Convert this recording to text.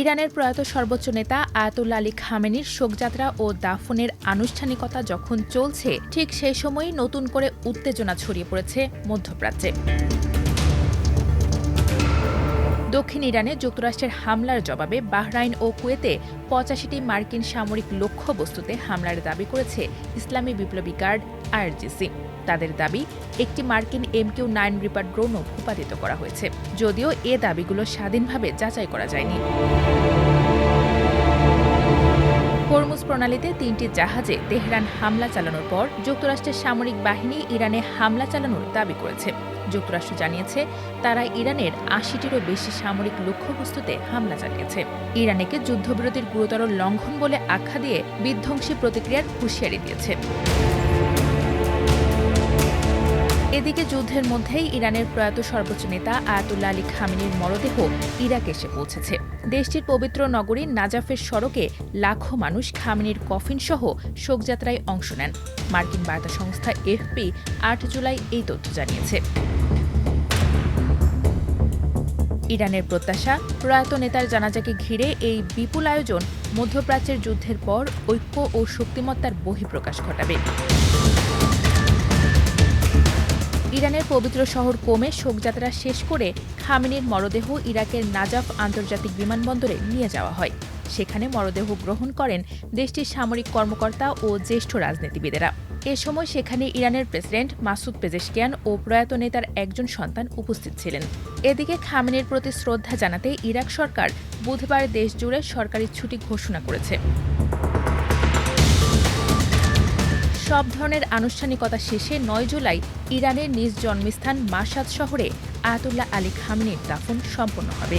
ইরানের প্রয়াত সর্বোচ্চ নেতা আয়াতুল্লাহ আলী খামেনির শোকযাত্রা ও দাফনের আনুষ্ঠানিকতা যখন চলছে, ঠিক সেই সময়ই নতুন করে উত্তেজনা ছড়িয়ে পড়েছে মধ্যপ্রাচ্যে। দক্ষিণ ইরানে যুক্তরাষ্ট্রের হামলার জবাবে বাহরাইন ও কুয়েতে ৮৫টি মার্কিন সামরিক লক্ষ্যবস্তুতে হামলার দাবি করেছে ইসলামী বিপ্লবী গার্ড আইআরজিসি। তাদের দাবি, একটি মার্কিন MQ-9 রিপার ড্রোনও ভূপাতিত করা হয়েছে, যদিও এ দাবিগুলো স্বাধীনভাবে যাচাই করা যায়নি। হরমুজ প্রণালীতে ৩টি জাহাজে তেহরান হামলা চালানোর পর যুক্তরাষ্ট্রের সামরিক বাহিনী ইরানে হামলা চালানোর দাবি করেছে। যুক্তরাষ্ট্র জানিয়েছে, তারা ইরানের ৮০টিরও বেশি সামরিক লক্ষ্যবস্তুতে হামলা চালিয়েছে। ইরানকে যুদ্ধবিরতির গুরুতর লঙ্ঘন বলে আখ্যা দিয়ে বিধ্বংসী প্রতিক্রিয়ার হুঁশিয়ারি দিয়েছে। এদিকে যুদ্ধের মধ্যেই ইরানের প্রয়াত সর্বোচ্চ নেতা আয়াতুল্লাহ আলী খামেনির মরদেহ ইরাকে এসে পৌঁছেছে। দেশটির পবিত্র নগরী নাজাফের সড়কে লাখো মানুষ খামেনির কফিনসহ শোকযাত্রায় অংশ নেন। মার্কিন বার্তা সংস্থা AFP ৮ জুলাই এই তথ্য জানিয়েছে। ইরানের প্রত্যাশা, প্রয়াত নেতার জানাজাকে ঘিরে এই বিপুল আয়োজন মধ্যপ্রাচ্যের যুদ্ধের পর ঐক্য ও শক্তিমত্তার বহিঃপ্রকাশ ঘটাবে। ইরানের পবিত্র শহর কোমে শোকযাত্রা শেষ করে খামেনির মরদেহ ইরাকের নাজাফ আন্তর্জাতিক বিমানবন্দরে নিয়ে যাওয়া হয়। সেখানে মরদেহ গ্রহণ করেন দেশটির সামরিক কর্মকর্তা ও জ্যেষ্ঠ রাজনীতিবিদেরা। এ সময় সেখানে ইরানের প্রেসিডেন্ট মাসুদ পেজেশকিয়ান ও প্রয়াত নেতার একজন সন্তান উপস্থিত ছিলেন। এদিকে খামেনির প্রতি শ্রদ্ধা জানাতে ইরাক সরকার বুধবার দেশজুড়ে সরকারি ছুটি ঘোষণা করেছে। সব ধরনের আনুষ্ঠানিকতা শেষে ৯ জুলাই ইরানের নিজ জন্মস্থান মাশহাদ শহরে আয়াতুল্লাহ আলী খামেনির দাফন সম্পন্ন হবে।